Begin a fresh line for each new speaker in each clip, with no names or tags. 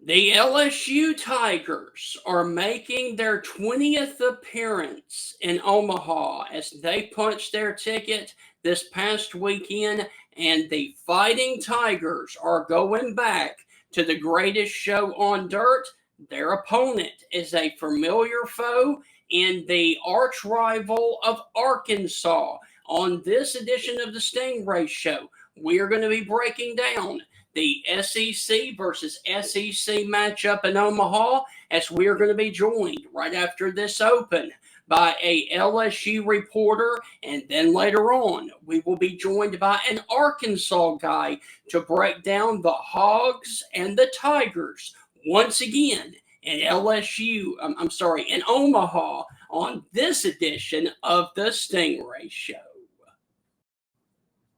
The LSU Tigers are making their 20th appearance in Omaha as they punched their ticket this past weekend, and the Fighting Tigers are going back to the greatest show on dirt. Their opponent is a familiar foe in the arch rival of Arkansas. On this edition of the Stingray Show, we are going to be breaking down the SEC versus SEC matchup in Omaha, as we are going to be joined right after this open by a LSU reporter, and then later on we will be joined by an Arkansas guy to break down the Hogs and the Tigers once again in in Omaha on this edition of the Stingray Show.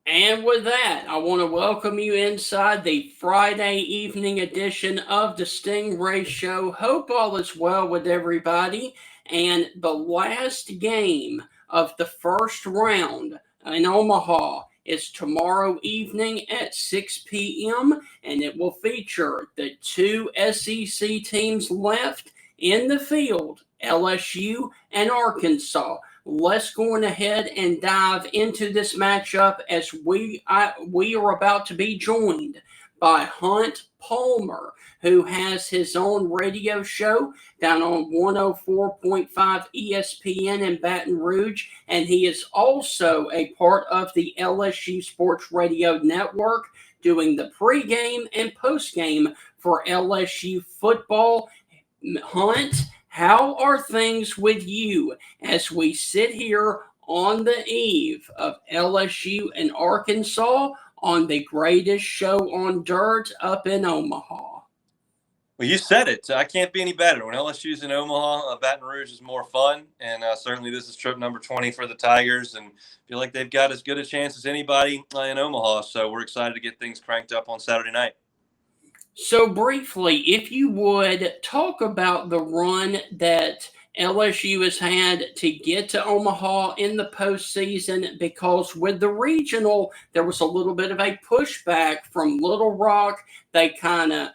And with that, I want to welcome you inside the Friday evening edition of the Stingray Show. Hope all is well with everybody. And the last game of the first round in Omaha is tomorrow evening at 6 p.m. And it will feature the two SEC teams left in the field, LSU and Arkansas. Let's go on ahead and dive into this matchup as we are about to be joined by Hunt Palmer, who has his own radio show down on 104.5 ESPN in Baton Rouge, and he is also a part of the LSU Sports Radio Network doing the pregame and postgame for LSU football. Hunt, how are things with you as we sit here on the eve of LSU and Arkansas on the greatest show on dirt up in Omaha?
Well, you said it. I can't be any better. When LSU's in Omaha, Baton Rouge is more fun, and certainly this is trip number 20 for the Tigers, and feel like they've got as good a chance as anybody in Omaha, so we're excited to get things cranked up on Saturday night.
So briefly, if you would, talk about the run that LSU has had to get to Omaha in the postseason, because with the regional, there was a little bit of a pushback from Little Rock. They kind of,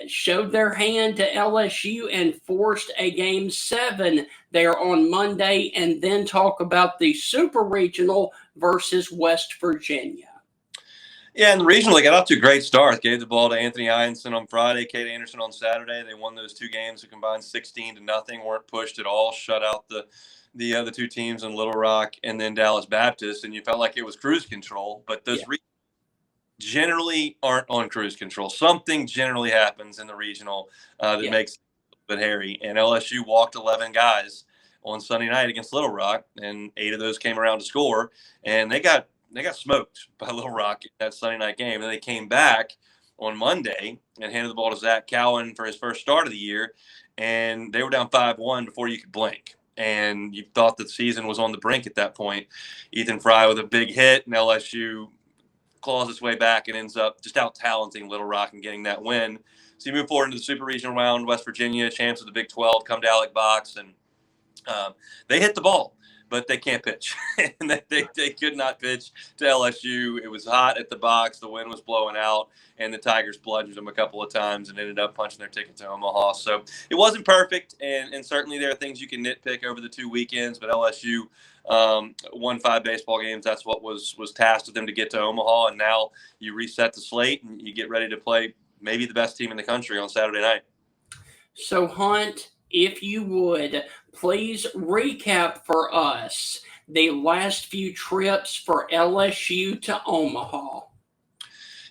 showed their hand to LSU and forced a Game 7 there on Monday, and then talk about the Super Regional versus West Virginia.
Yeah, and the regional, they got off to a great start. Gave the ball to Anthony Ianson on Friday, Kate Anderson on Saturday. They won those two games, a combined 16-0, weren't pushed at all, shut out the other two teams in Little Rock and then Dallas Baptist, and you felt like it was cruise control. But those generally aren't on cruise control. Something generally happens in the regional that makes it a little bit hairy. And LSU walked 11 guys on Sunday night against Little Rock, and 8 of those came around to score, and they got smoked by Little Rock in that Sunday night game. And they came back on Monday and handed the ball to Zach Cowan for his first start of the year, and they were down 5-1 before you could blink. And you thought the season was on the brink at that point. Ethan Fry with a big hit, and LSU claws its way back and ends up just out-talenting Little Rock and getting that win. So you move forward into the Super Regional round. West Virginia, champs of the Big 12, come to Alec Box, and they hit the ball, but they can't pitch. And they could not pitch to LSU. It was hot at the box. The wind was blowing out, and the Tigers bludgeoned them a couple of times and ended up punching their ticket to Omaha. So it wasn't perfect, and certainly there are things you can nitpick over the 2 weekends, but LSU won 5 baseball games. That's what was tasked with them to get to Omaha, and now you reset the slate and you get ready to play maybe the best team in the country on Saturday night.
So, Hunt, if you would, please recap for us the last few trips for LSU to Omaha.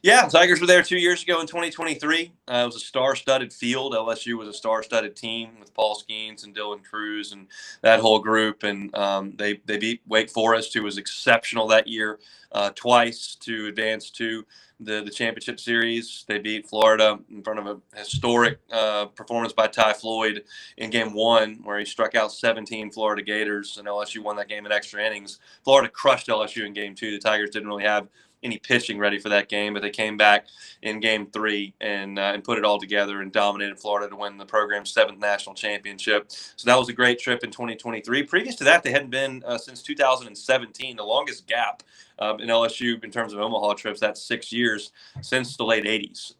Yeah, Tigers were there 2 years ago in 2023. It was a star-studded field. LSU was a star-studded team with Paul Skeens and Dylan Cruz and that whole group. And they beat Wake Forest, who was exceptional that year, twice to advance to the championship series. They beat Florida in front of a historic performance by Ty Floyd in Game 1, where he struck out 17 Florida Gators, and LSU won that game in extra innings. Florida crushed LSU in Game 2. The Tigers didn't really have any pitching ready for that game, but they came back in Game 3 and put it all together and dominated Florida to win the program's 7th national championship. So that was a great trip in 2023. Previous to that, they hadn't been since 2017, the longest gap in LSU in terms of Omaha trips. That's 6 years since the late 80s.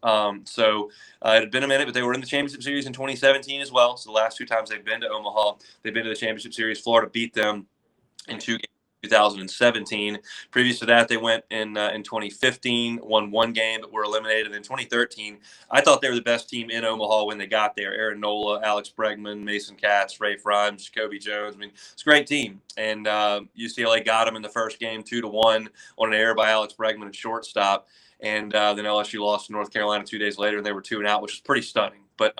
It had been a minute, but they were in the championship series in 2017 as well. So the last 2 times they've been to Omaha, they've been to the championship series. Florida beat them in 2 games. 2017. Previous to that, they went in 2015, won 1 game, but were eliminated in 2013. I thought they were the best team in Omaha when they got there. Aaron Nola, Alex Bregman, Mason Katz, Ray Frimes, Jacoby Jones. I mean, it's a great team. And UCLA got them in the first game 2-1 on an error by Alex Bregman at shortstop. And then LSU lost to North Carolina 2 days later, and they were 2-out, which was pretty stunning. But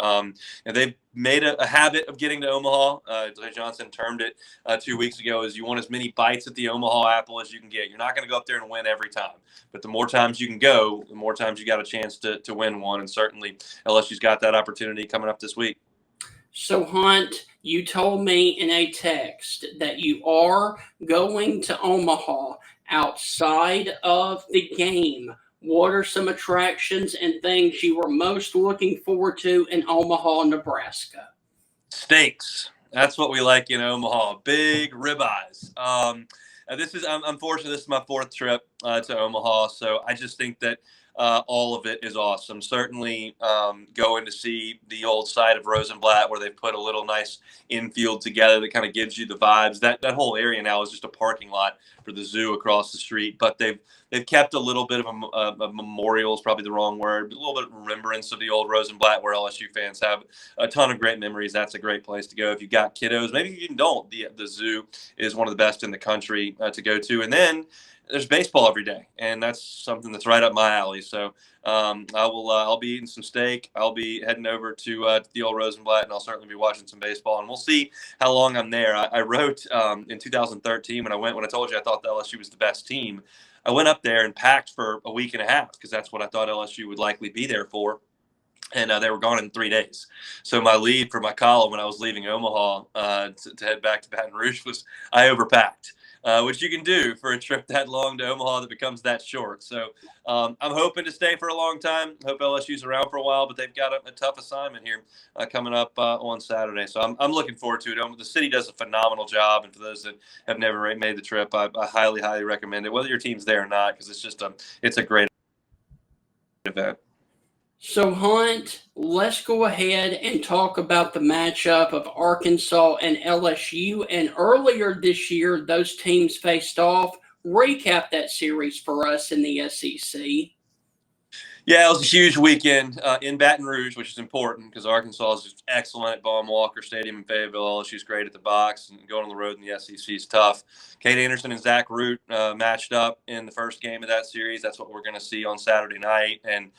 they've made a habit of getting to Omaha. Clay Johnson termed it 2 weeks ago as you want as many bites at the Omaha apple as you can get. You're not going to go up there and win every time. But the more times you can go, the more times you got a chance to win one. And certainly LSU's got that opportunity coming up this week.
So, Hunt, you told me in a text that you are going to Omaha outside of the game. What are some attractions and things you were most looking forward to in Omaha, Nebraska?
Steaks. That's what we like in Omaha. Big ribeyes. Unfortunately, this is my 4th trip to Omaha, so I just think that all of it is awesome. Certainly going to see the old site of Rosenblatt where they've put a little nice infield together that kind of gives you the vibes. That whole area now is just a parking lot for the zoo across the street, but they've kept a little bit of a memorial is probably the wrong word, but a little bit of remembrance of the old Rosenblatt where LSU fans have a ton of great memories. That's a great place to go. If you've got kiddos, maybe you don't. The zoo is one of the best in the country to go to. And then there's baseball every day, and that's something that's right up my alley. So I'll be eating some steak. I'll be heading over to the old Rosenblatt, and I'll certainly be watching some baseball. And we'll see how long I'm there. I wrote in 2013 when I told you I thought the LSU was the best team. I went up there and packed for a week and a half because that's what I thought LSU would likely be there for. And they were gone in 3 days. So my lead for my column when I was leaving Omaha to head back to Baton Rouge was I overpacked. Which you can do for a trip that long to Omaha that becomes that short. So I'm hoping to stay for a long time. Hope LSU's around for a while, but they've got a tough assignment here coming up on Saturday. So I'm looking forward to it. The city does a phenomenal job, and for those that have never made the trip, I highly, highly recommend it, whether your team's there or not, because it's a great event.
So, Hunt, let's go ahead and talk about the matchup of Arkansas and LSU. And earlier this year, those teams faced off. Recap that series for us in the SEC.
Yeah, it was a huge weekend in Baton Rouge, which is important because Arkansas is just excellent at Baum Walker Stadium in Fayetteville. LSU's great at the box, and going on the road in the SEC is tough. Kate Anderson and Zach Root matched up in the first game of that series. That's what we're going to see on Saturday night, and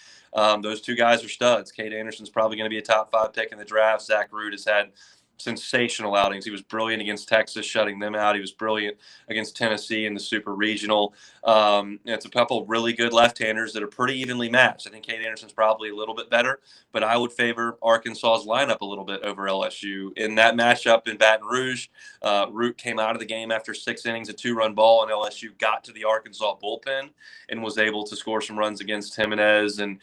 those 2 guys are studs. Kate Anderson's probably going to be a top 5 pick in the draft. Zach Root has had sensational outings. He was brilliant against Texas, shutting them out. He was brilliant against Tennessee in the Super Regional. It's a couple of really good left-handers that are pretty evenly matched. I think Kate Anderson's probably a little bit better, but I would favor Arkansas's lineup a little bit over LSU. In that matchup in Baton Rouge, Root came out of the game after 6 innings, a 2-run ball, and LSU got to the Arkansas bullpen and was able to score some runs against Jimenez and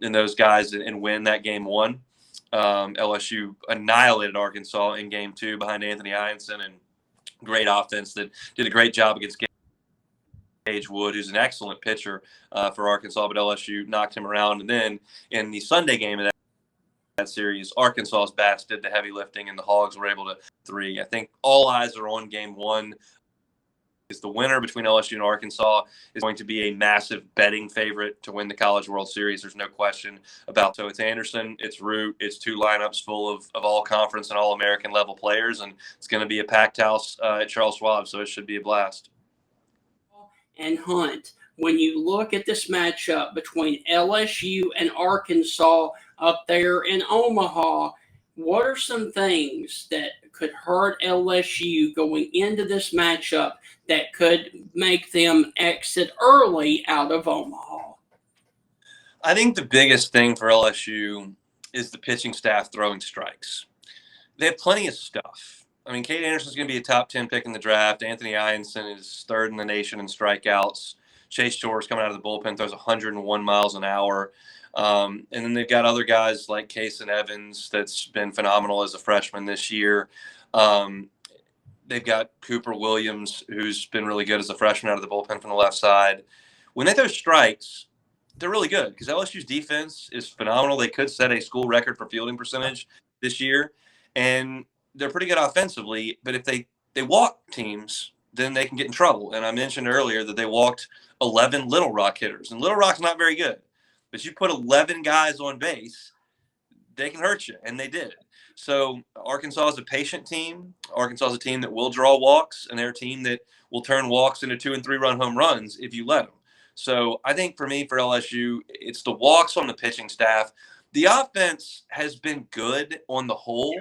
those guys and win that game 1. LSU annihilated Arkansas in game 2 behind Anthony Ianson, and great offense that did a great job against Gage Wood, who's an excellent pitcher for Arkansas, but LSU knocked him around. And then in the Sunday game of that series, Arkansas's bats did the heavy lifting, and the Hogs were able to 3. I think all eyes are on game 1. Is the winner between LSU and Arkansas is going to be a massive betting favorite to win the College World Series. There's no question about. So it's Anderson, it's Root, it's 2 lineups full of all conference and all American level players, and it's going to be a packed house at Charles Schwab, so it should be a blast.
And Hunt, when you look at this matchup between LSU and Arkansas up there in Omaha, what are some things that could hurt LSU going into this matchup that could make them exit early out of Omaha?
I think the biggest thing for LSU is the pitching staff throwing strikes. They have plenty of stuff. I mean, Kate Anderson's going to be a top 10 pick in the draft. Anthony Ianson is 3rd in the nation in strikeouts. Chase Shores coming out of the bullpen throws 101 miles an hour. And then they've got other guys like Kason Evans that's been phenomenal as a freshman this year. They've got Cooper Williams, who's been really good as a freshman out of the bullpen from the left side. When they throw strikes, they're really good because LSU's defense is phenomenal. They could set a school record for fielding percentage this year, and they're pretty good offensively. But if they walk teams, then they can get in trouble. And I mentioned earlier that they walked 11 Little Rock hitters, and Little Rock's not very good. But you put 11 guys on base, they can hurt you, and they did. So Arkansas is a patient team. Arkansas is a team that will draw walks, and they're a team that will turn walks into 2 and 3 run home runs if you let them. So I think for me, for LSU, it's the walks on the pitching staff. The offense has been good on the whole.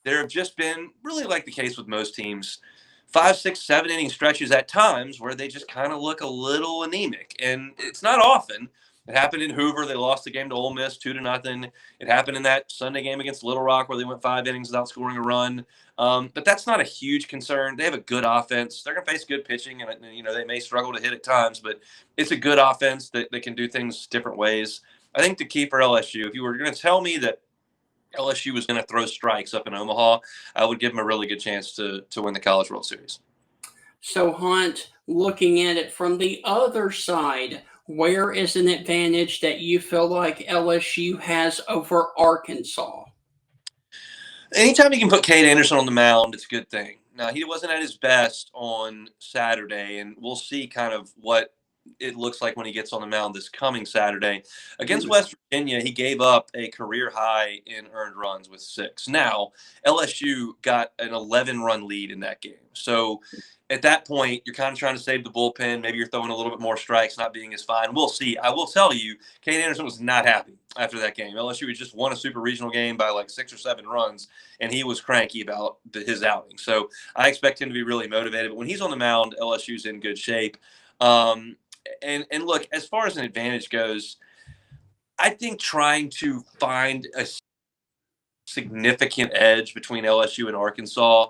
There have just been, really like the case with most teams, 5, 6, 7 inning stretches at times where they just kind of look a little anemic. And it's not often. It happened in Hoover. They lost the game to Ole Miss 2-0. It happened in that Sunday game against Little Rock where they went 5 innings without scoring a run. But that's not a huge concern. They have a good offense. They're going to face good pitching, and they may struggle to hit at times, but it's a good offense that can do things different ways. I think the key for LSU, if you were going to tell me that LSU was going to throw strikes up in Omaha, I would give them a really good chance to win the College World Series.
So, Hunt, looking at it from the other side, where is an advantage that you feel like LSU has over Arkansas?
Anytime you can put Cade Anderson on the mound, it's a good thing. Now, he wasn't at his best on Saturday, and we'll see kind of what it looks like when he gets on the mound this coming Saturday. Against West Virginia, he gave up a career high in earned runs with 6. Now, LSU got an 11-run lead in that game. So at that point, you're kind of trying to save the bullpen. Maybe you're throwing a little bit more strikes, not being as fine. We'll see. I will tell you, Cade Anderson was not happy after that game. LSU had just won a super regional game by like 6 or 7 runs, and he was cranky about his outing. So I expect him to be really motivated. But when he's on the mound, LSU's in good shape. And look, as far as an advantage goes, I think trying to find a significant edge between LSU and Arkansas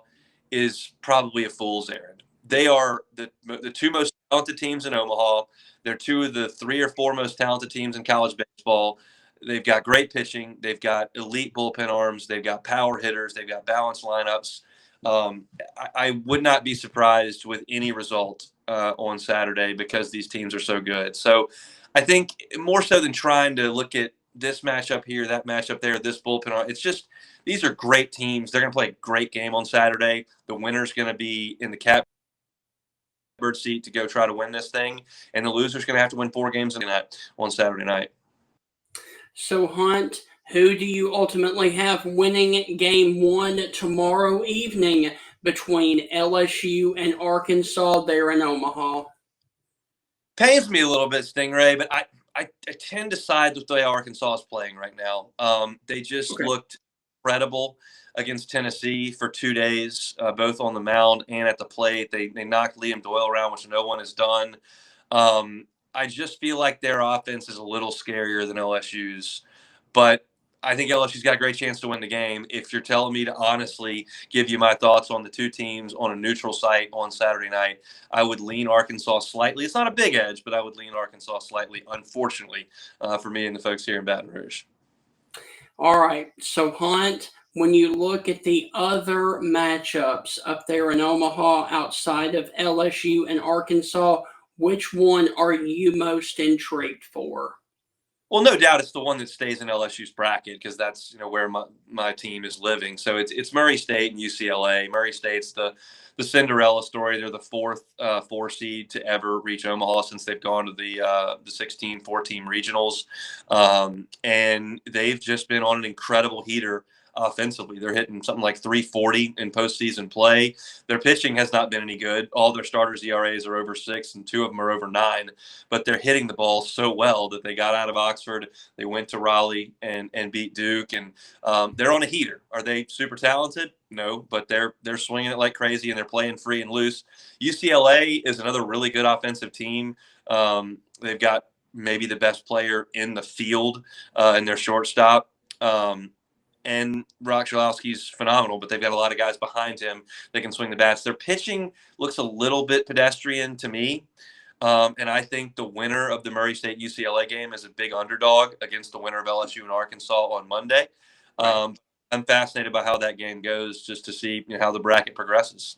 is probably a fool's errand. They are the 2 most talented teams in Omaha. They're 2 of the 3 or 4 most talented teams in college baseball. They've got great pitching. They've got elite bullpen arms. They've got power hitters. They've got balanced lineups. I would not be surprised with any result on Saturday because these teams are so good. So I think more so than trying to look at this matchup here, that matchup there, this bullpen, it's just these are great teams. They're going to play a great game on Saturday. The winner's going to be in the catbird seat to go try to win this thing, and the loser's going to have to win 4 games on Saturday night.
So, Hunt, who do you ultimately have winning game 1 tomorrow evening between LSU and Arkansas there in Omaha?
Pains me a little bit, Stingray, but I tend to side with the way Arkansas is playing right now. They just looked incredible against Tennessee for 2 days, both on the mound and at the plate. They knocked Liam Doyle around, which no one has done. I just feel like their offense is a little scarier than LSU's, but I think LSU's got a great chance to win the game. If you're telling me to honestly give you my thoughts on the 2 teams on a neutral site on Saturday night, I would lean Arkansas slightly. It's not a big edge, but I would lean Arkansas slightly, unfortunately, for me and the folks here in Baton Rouge.
All right. So, Hunt, when you look at the other matchups up there in Omaha outside of LSU and Arkansas, which one are you most intrigued for?
Well, no doubt it's the one that stays in LSU's bracket because that's where my team is living. So it's Murray State and UCLA. Murray State's the Cinderella story. They're the 4th 4 seed to ever reach Omaha since they've gone to the 16 4-team regionals, and they've just been on an incredible heater. Offensively, they're hitting something like 340 in postseason play. Their pitching has not been any good. All their starters' ERAs are over 6, and 2 of them are over 9. But they're hitting the ball so well that they got out of Oxford. They went to Raleigh and beat Duke, and they're on a heater. Are they super talented? No, but they're swinging it like crazy, and they're playing free and loose. UCLA is another really good offensive team. They've got maybe the best player in the field in their shortstop. And Rock Shalowski's phenomenal, but they've got a lot of guys behind him that can swing the bats. Their pitching looks a little bit pedestrian to me. And I think the winner of the Murray State UCLA game is a big underdog against the winner of LSU and Arkansas on Monday. I'm fascinated by how that game goes, just to see how the bracket progresses.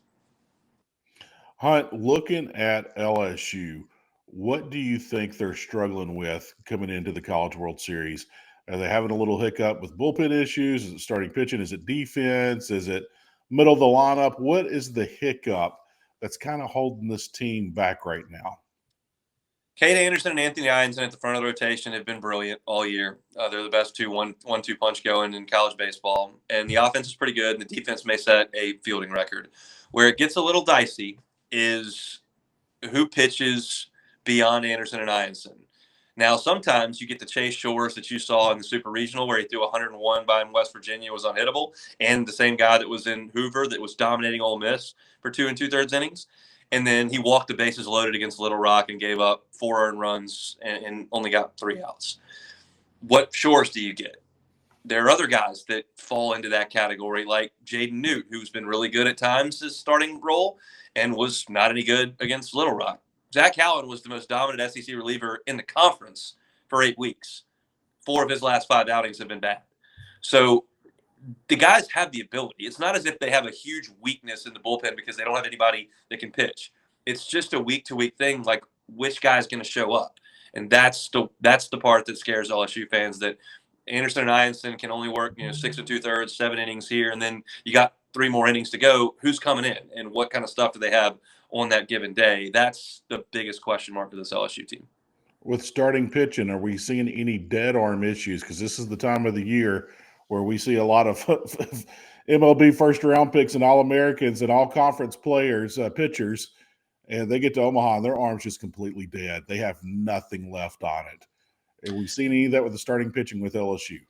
Hunt, looking at LSU, what do you think they're struggling with coming into the College World Series? Are they having a little hiccup with bullpen issues? Is it starting pitching? Is it defense? Is it middle of the lineup? What is the hiccup that's kind of holding this team back right now?
Cade Anderson and Anthony Ianson at the front of the rotation have been brilliant all year. They're the best one-two punch going in college baseball. And the offense is pretty good, and the defense may set a fielding record. Where it gets a little dicey is who pitches beyond Anderson and Ianson. Now, sometimes you get the Chase Shores that you saw in the Super Regional where he threw 101 by in West Virginia, was unhittable, and the same guy that was in Hoover that was dominating Ole Miss for 2 2/3 innings. And then he walked the bases loaded against Little Rock and gave up 4 earned runs and only got 3 outs. What Shores do you get? There are other guys that fall into that category, like Jaden Newt, who's been really good at times his starting role and was not any good against Little Rock. Zach Allen was the most dominant SEC reliever in the conference for 8 weeks. 4 of his last 5 outings have been bad. So the guys have the ability. It's not as if they have a huge weakness in the bullpen because they don't have anybody that can pitch. It's just a week-to-week thing, like which guy's going to show up. And that's the part that scares LSU fans, that Anderson and Ianson can only work 6 2/3, 7 innings here, and then you got 3 more innings to go. Who's coming in, and what kind of stuff do they have on that given day? That's the biggest question mark for this LSU team.
With starting pitching, are we seeing any dead arm issues? Because this is the time of the year where we see a lot of MLB first-round picks and All-Americans and all-conference players, pitchers, and they get to Omaha and their arm's just completely dead. They have nothing left on it. Are we seeing any of that with the starting pitching with LSU?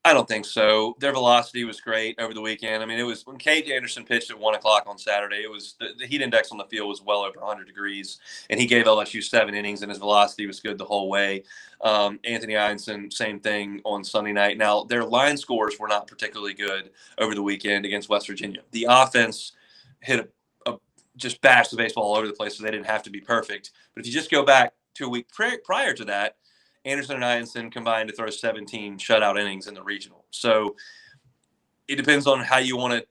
I don't think so. Their velocity was great over the weekend. I mean, it was when Cade Anderson pitched at 1 o'clock on Saturday. It was the heat index on the field was well over 100 degrees, and he gave LSU 7 innings, and his velocity was good the whole way. Anthony Ianson, same thing on Sunday night. Now, their line scores were not particularly good over the weekend against West Virginia. The offense hit just bashed the baseball all over the place, so they didn't have to be perfect. But if you just go back to a week prior to that, Anderson and Ianson combined to throw 17 shutout innings in the regional. So it depends on how you want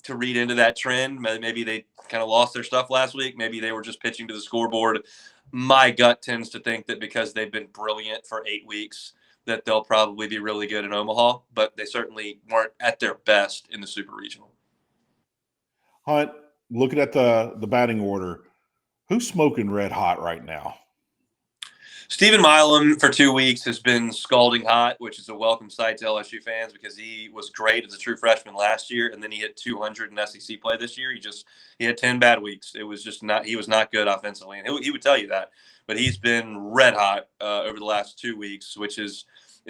to read into that trend. Maybe they kind of lost their stuff last week. Maybe they were just pitching to the scoreboard. My gut tends to think that because they've been brilliant for 8 weeks, that they'll probably be really good in Omaha, but they certainly weren't at their best in the Super Regional.
Hunt, looking at the batting order, who's smoking red hot right now?
Stephen Milam for 2 weeks has been scalding hot, which is a welcome sight to LSU fans because he was great as a true freshman last year, and then he hit 200 in SEC play this year. He had 10 bad weeks. It was just he was not good offensively, and he would tell you that. But he's been red hot over the last 2 weeks, which is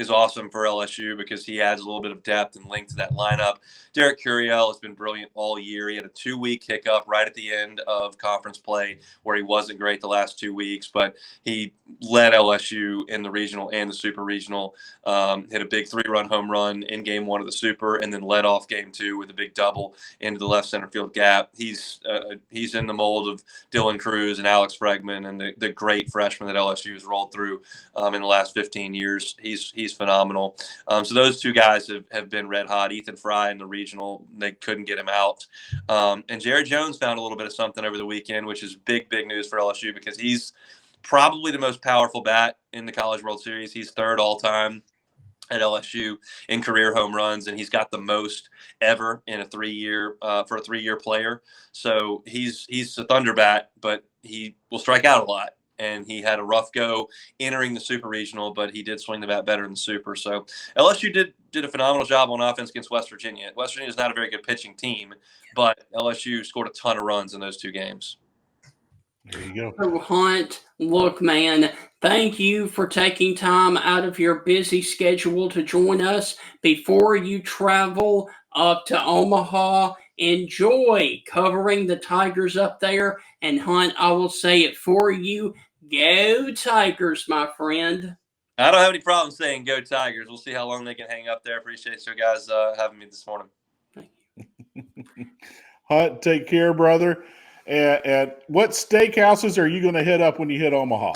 awesome for LSU because he adds a little bit of depth and length to that lineup. Derek Curiel has been brilliant all year. He had a 2-week hiccup right at the end of conference play where he wasn't great the last 2 weeks, but he led LSU in the regional and the super regional. Hit a big 3-run home run in game 1 of the super, and then led off game 2 with a big double into the left center field gap. He's in the mold of Dylan Cruz and Alex Bregman and the great freshmen that LSU has rolled through in the last 15 years. He's phenomenal. So those 2 guys have been red hot. Ethan Fry in the regional, they couldn't get him out. And Jared Jones found a little bit of something over the weekend, which is big news for LSU because he's probably the most powerful bat in the College World Series. He's 3rd all time at LSU in career home runs, and he's got the most ever in a 3-year for a 3-year player. So he's a thunder bat, but he will strike out a lot. And he had a rough go entering the Super Regional, but he did swing the bat better in the Super. So LSU did a phenomenal job on offense against West Virginia. West Virginia is not a very good pitching team, but LSU scored a ton of runs in those 2 games.
There you go.
So, Hunt, look, man, thank you for taking time out of your busy schedule to join us before you travel up to Omaha. Enjoy covering the Tigers up there. And, Hunt, I will say it for you. Go Tigers, my friend.
I don't have any problem saying go Tigers. We'll see how long they can hang up there. Appreciate you guys having me this morning.
Hunt, take care, brother. And what steakhouses are you going to hit up when you hit Omaha?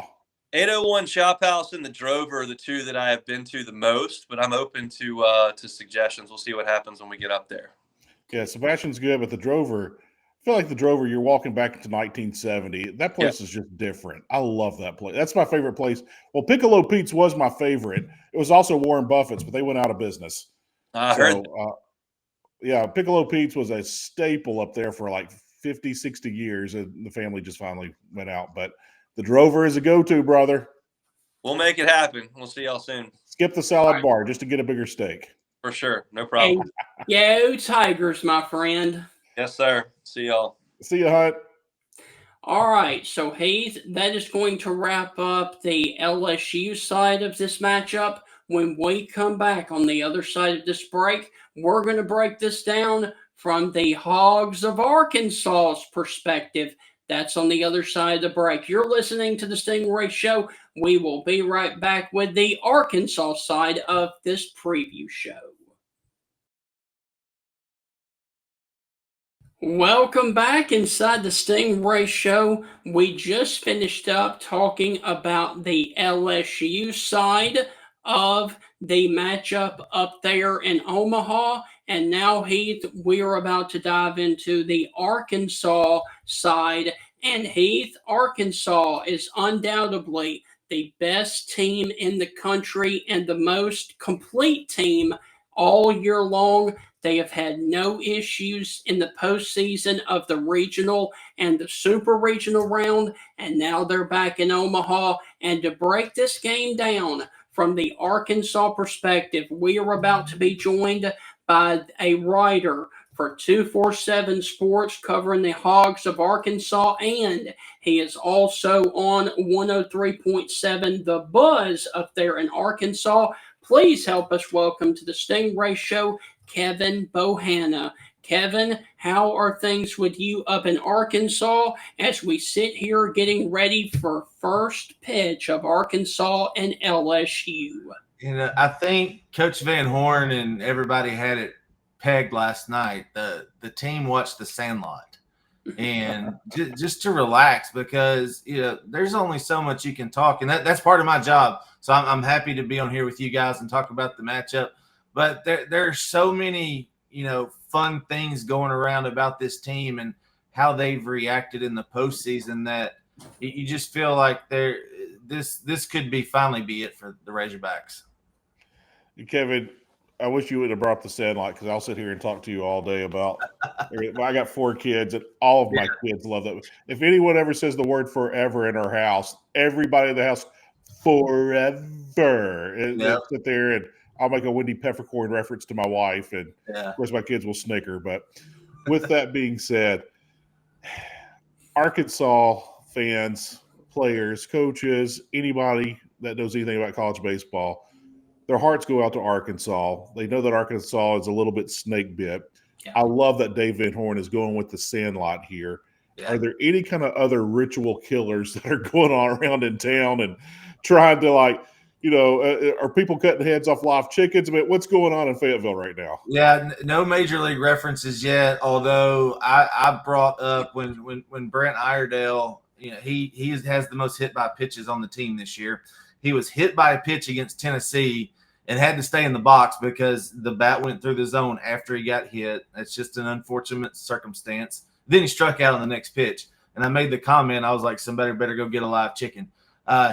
801 Chop House and the Drover are the two that I have been to the most, but I'm open to suggestions. We'll see what happens when we get up there.
Yeah, Sebastian's good, but the Drover, I feel like the Drover, you're walking back into 1970. That place is just different. I love that place. That's my favorite place. Well, Piccolo Pete's was my favorite. It was also Warren Buffett's, but they went out of business.
I heard
yeah, Piccolo Pete's was a staple up there for like 50, 60 years, and the family just finally went out. But the Drover is a go-to, brother.
We'll make it happen. We'll see y'all soon.
Skip the salad bar just to get a bigger steak.
For sure. No problem.
Yo, Tigers, my friend.
Yes, sir. See y'all.
See you, Hunt.
All right, so Heath, that is going to wrap up the LSU side of this matchup. When we come back on the other side of this break, we're going to break this down from the Hogs of Arkansas's perspective. That's on the other side of the break. You're listening to the Stingray Show. We will be right back with the Arkansas side of this preview show. Welcome back inside the Stingray Show. We just finished up talking about the LSU side of the matchup up there in Omaha. And now, Heath, we are about to dive into the Arkansas side. And Heath, Arkansas is undoubtedly the best team in the country and the most complete team all year long. They have had no issues in the postseason of the regional and the super regional round, and now they're back in Omaha. And to break this game down from the Arkansas perspective, we are about to be joined by a writer for 247 Sports covering the Hogs of Arkansas, and he is also on 103.7 The Buzz up there in Arkansas. Please help us welcome to the Stingray Show, Kevin Bohannon. Kevin, how are things with you up in Arkansas as we sit here getting ready for first pitch of Arkansas and LSU?
I think Coach Van Horn and everybody had it pegged last night. The team watched The Sandlot, and just to relax, because there's only so much you can talk, and that's part of my job. So I'm happy to be on here with you guys and talk about the matchup. But there are so many, fun things going around about this team and how they've reacted in the postseason that you just feel like this could finally be it for the Razorbacks.
Kevin, I wish you would have brought up The Sandlot, because I'll sit here and talk to you all day about I got 4 kids, and all of my kids love that. If anyone ever says the word forever in our house, everybody in the house, forever. And sit there, and I'll make a Wendy Peppercorn reference to my wife, and of course my kids will snicker. But with that being said, Arkansas fans, players, coaches, anybody that knows anything about college baseball, their hearts go out to Arkansas. They know that Arkansas is a little bit snake bit. Yeah. I love that Dave Van Horn is going with The Sandlot here. Yeah. Are there any kind of other ritual killers that are going on around in town and trying to, are people cutting heads off live chickens? I mean, what's going on in Fayetteville right now?
Yeah, no major league references yet, although I brought up when Brent Iredale, he has the most hit by pitches on the team this year. He was hit by a pitch against Tennessee and had to stay in the box because the bat went through the zone after he got hit. That's just an unfortunate circumstance. Then he struck out on the next pitch. And I made the comment, I was like, somebody better go get a live chicken.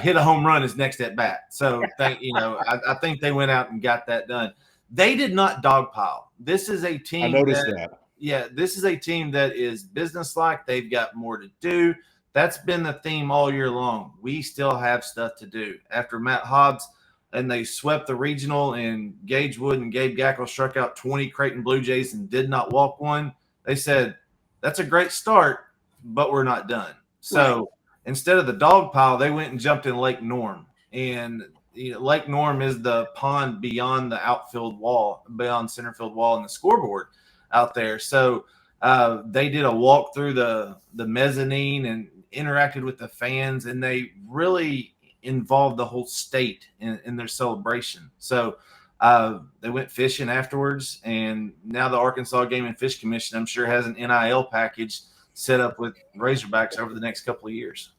Hit a home run his next at bat. So I think they went out and got that done. They did not dogpile. This is a team.
I noticed that.
Yeah, this is a team that is businesslike. They've got more to do. That's been the theme all year long. We still have stuff to do. After Matt Hobbs and they swept the regional, and Gage Wood and Gabe Gackle struck out 20 Creighton Blue Jays and did not walk one, they said, that's a great start, but we're not done. So instead of the dog pile, they went and jumped in Lake Norm. And Lake Norm is the pond beyond the outfield wall, beyond center field wall and the scoreboard out there. So they did a walk through the mezzanine and interacted with the fans, and they really involved the whole state in their celebration. So they went fishing afterwards, and now the Arkansas Game and Fish Commission, I'm sure, has an NIL package set up with Razorbacks over the next couple of years.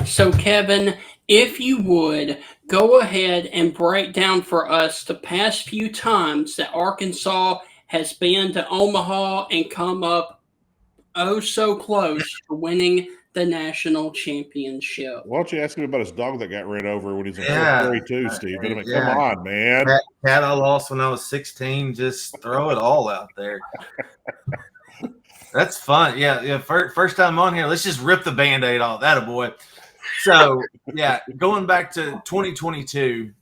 So, Kevin, if you would, go ahead and break down for us the past few times that Arkansas has been to Omaha and come up oh so close to winning the national championship.
Why don't you ask him about his dog that got ran over when he was in
Yeah.
fourth grade too, Stephen? I mean,
Yeah.
come on, man.
Cat I lost when I was 16. Just throw it all out there. That's fun. Yeah. First time on here. Let's just rip the Band-Aid off. That a boy. So, yeah, going back to 2022,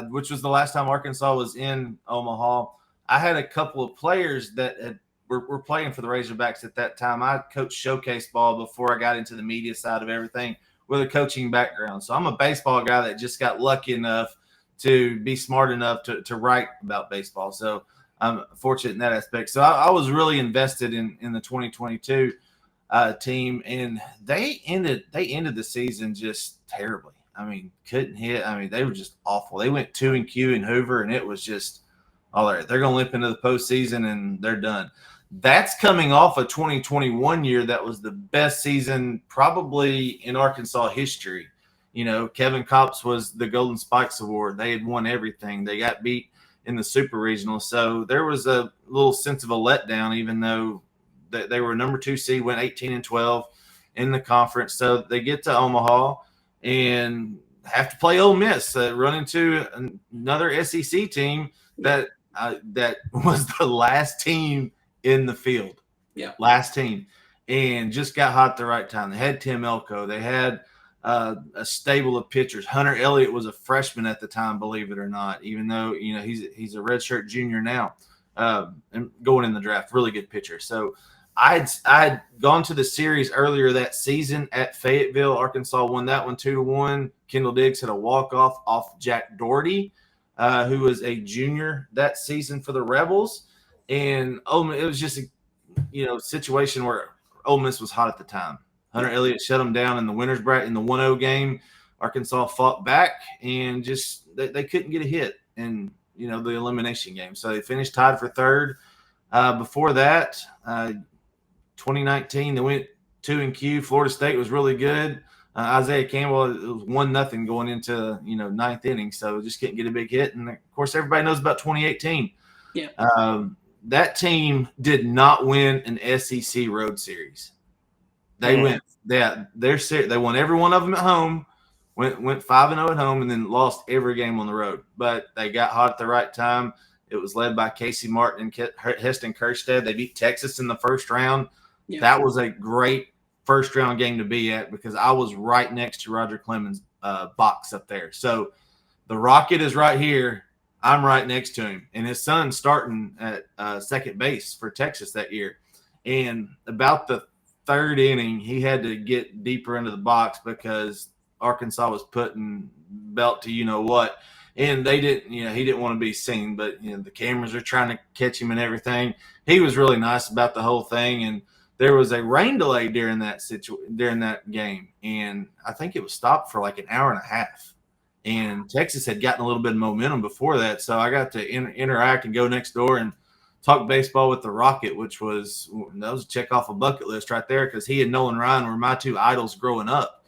which was the last time Arkansas was in Omaha, I had a couple of players that were playing for the Razorbacks at that time. I coached showcase ball before I got into the media side of everything with a coaching background. So I'm a baseball guy that just got lucky enough to be smart enough to write about baseball. So I'm fortunate in that aspect. So I was really invested in the 2022 team, and they ended the season just terribly. I mean, couldn't hit. I mean, they were just awful. They went 2-Q in Hoover, and it was just all right. They're going to limp into the postseason, and they're done. That's coming off a 2021 year that was the best season probably in Arkansas history. You know, Kevin Kopps was the Golden Spikes Award. They had won everything. They got beat in the Super Regional. So there was a little sense of a letdown, even though they were number 2 seed, went 18-12 in the conference. So they get to Omaha and have to play Ole Miss, run into another SEC team that was the last team in the field.
Yeah.
Last team. And just got hot at the right time. They had Tim Elko. They had a stable of pitchers. Hunter Elliott was a freshman at the time, believe it or not, even though, you know, he's a redshirt junior now, and going in the draft, really good pitcher. So I'd gone to the series earlier that season at Fayetteville. Arkansas won that one 2-1. Kendall Diggs had a walk-off off Jack Doherty, who was a junior that season for the Rebels. And it was just a situation where Ole Miss was hot at the time. Hunter Elliott shut them down in the winners bracket in the 1-0 game. Arkansas fought back and just they couldn't get a hit in the elimination game. So they finished tied for third. Before that, 2019 they went 2-Q. Florida State was really good. Isaiah Campbell, it was 1-0 going into ninth inning. So just couldn't get a big hit. And of course everybody knows about 2018.
Yeah.
That team did not win an SEC road series. They they won every one of them at home, went 5-0 at home, and then lost every game on the road. But they got hot at the right time. It was led by Casey Martin and Heston Kerstead. They beat Texas in the first round. Yeah. That was a great first round game to be at because I was right next to Roger Clemens' box up there. So the Rocket is right here. I'm right next to him, and his son's starting at second base for Texas that year. And about the third inning, he had to get deeper into the box because Arkansas was putting belt to what, and they didn't. He didn't want to be seen, but the cameras are trying to catch him and everything. He was really nice about the whole thing, and there was a rain delay during that game, and I think it was stopped for like an hour and a half. And Texas had gotten a little bit of momentum before that. So I got to interact and go next door and talk baseball with the Rocket, that was a check off a bucket list right there because he and Nolan Ryan were my two idols growing up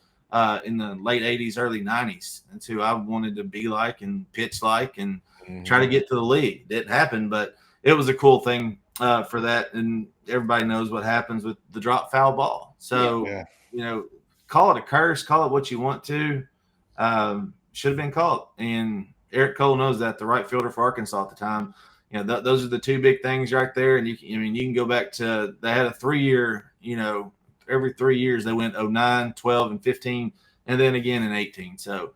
in the late 80s, early 90s. That's who I wanted to be like and pitch like and try to get to the league. It didn't happen, but it was a cool thing for that. And everybody knows what happens with the drop foul ball. So, call it a curse, call it what you want to. Should have been called, and Eric Cole knows that, the right fielder for Arkansas at the time. Those are the two big things right there. And you can go back to, they had a 3-year, every 3 years they went 09, 12, and 15, and then again in 18. So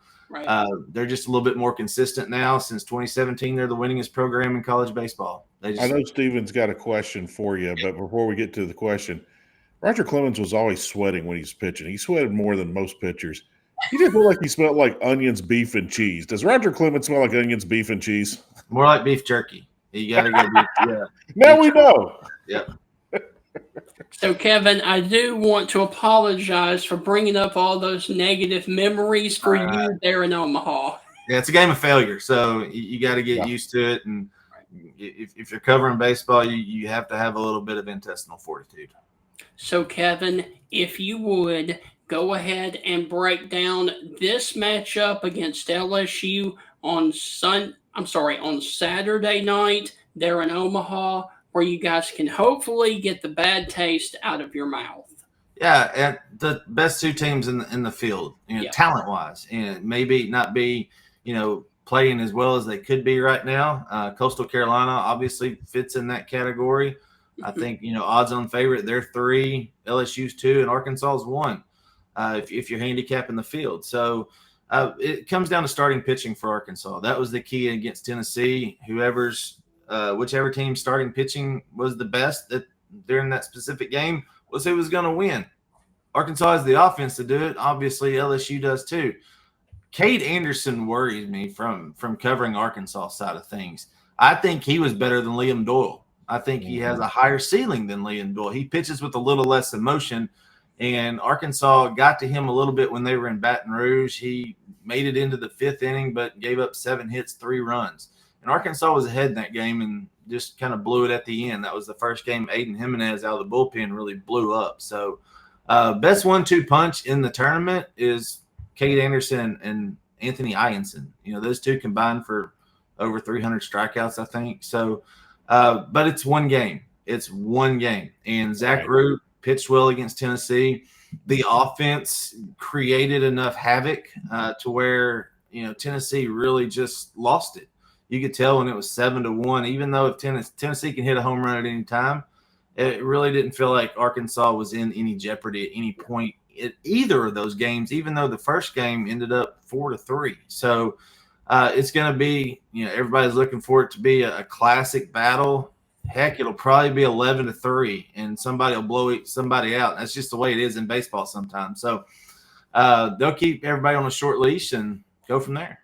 they're just a little bit more consistent now. Since 2017, they're the winningest program in college baseball. I
know Steven's got a question for you, but before we get to the question, Roger Clemens was always sweating when he's pitching. He sweated more than most pitchers. He didn't feel like he smelled like onions, beef, and cheese. Does Roger Clemens smell like onions, beef, and cheese?
More like beef jerky. You got to go beef. Yeah.
Now we know.
Yep.
So, Kevin, I do want to apologize for bringing up all those negative memories for you there in Omaha.
Yeah, it's a game of failure, so you got to get used to it. And if you're covering baseball, you have to have a little bit of intestinal fortitude.
So, Kevin, if you would go ahead and break down this matchup against LSU on on Saturday night there in Omaha, where you guys can hopefully get the bad taste out of your mouth.
Yeah, and the best two teams in the field,
Yeah.
talent wise, and maybe not be, playing as well as they could be right now. Coastal Carolina obviously fits in that category. I think odds on favorite, they're 3, LSU's 2, and Arkansas's 1. If you're handicapping the field, so it comes down to starting pitching for Arkansas. That was the key against Tennessee. Whichever team starting pitching was the best during that specific game was who was going to win. Arkansas has the offense to do it. Obviously, LSU does too. Cade Anderson worries me from covering Arkansas side of things. I think he was better than Liam Doyle. I think he has a higher ceiling than Liam Doyle. He pitches with a little less emotion, and Arkansas got to him a little bit when they were in Baton Rouge. He made it into the 5th inning, but gave up 7 hits, 3 runs. And Arkansas was ahead in that game and just kind of blew it at the end. That was the first game Aiden Jimenez out of the bullpen really blew up. So best 1-2 punch in the tournament is Cade Anderson and Anthony Ianson. Those two combined for over 300 strikeouts, I think. So, but it's one game. It's one game. And Zach Root pitched well against Tennessee. The offense created enough havoc to where, Tennessee really just lost it. You could tell when it was 7-1, even though if Tennessee can hit a home run at any time, it really didn't feel like Arkansas was in any jeopardy at any point in either of those games, even though the first game ended up 4-3. So it's going to be, everybody's looking for it to be a classic battle. Heck, it'll probably be 11-3, and somebody will blow somebody out. That's just the way it is in baseball sometimes. So they'll keep everybody on a short leash and go from there.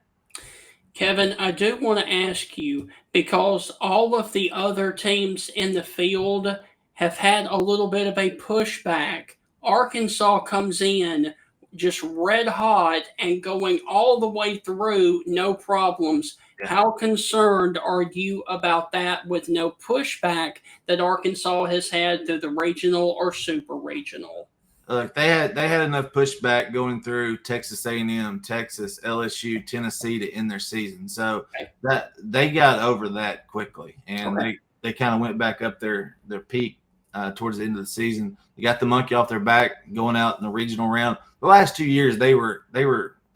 Kevin, I do want to ask you, because all of the other teams in the field have had a little bit of a pushback. Arkansas comes in just red hot and going all the way through, no problems.
Yeah.
How concerned are you about that with no pushback that Arkansas has had through the regional or super regional?
Look, they had enough pushback going through Texas A&M, Texas, LSU, Tennessee to end their season. So that they got over that quickly, and they kind of went back up their peak towards the end of the season. They got the monkey off their back going out in the regional round. The last 2 years they were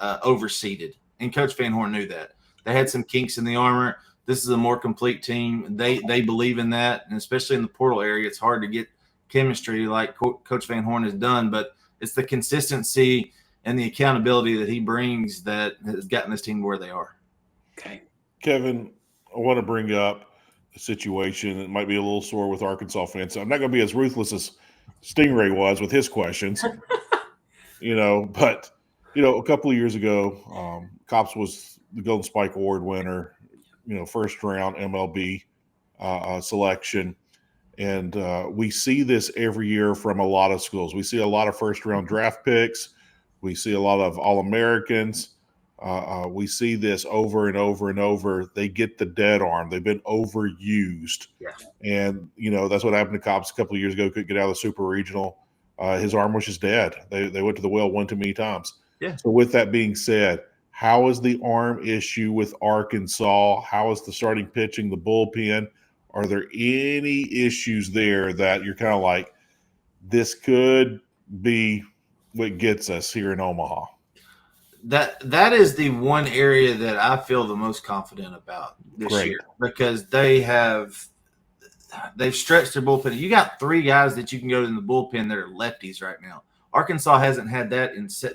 overseeded, and Coach Van Horn knew that. They had some kinks in the armor. This is a more complete team. They believe in that, and especially in the portal area, it's hard to get chemistry like Coach Van Horn has done, but it's the consistency and the accountability that he brings that has gotten this team where they are.
Okay.
Kevin, I want to bring up a situation that might be a little sore with Arkansas fans. So I'm not going to be as ruthless as Stingray was with his questions, but a couple of years ago, Cops was the Golden Spike Award winner, first round MLB selection. And we see this every year from a lot of schools. We see a lot of first-round draft picks. We see a lot of All-Americans. We see this over and over and over. They get the dead arm. They've been overused.
Yeah.
And, that's what happened to Cops a couple of years ago. Couldn't get out of the Super Regional. His arm was just dead. They went to the well one too many times.
Yeah.
So with that being said, how is the arm issue with Arkansas? How is the starting pitching, the bullpen? Are there any issues there that you're kind of like, this could be what gets us here in Omaha?
That is the one area that I feel the most confident about this year, because they've stretched their bullpen. You got 3 guys that you can go in the bullpen that are lefties right now. Arkansas hasn't had that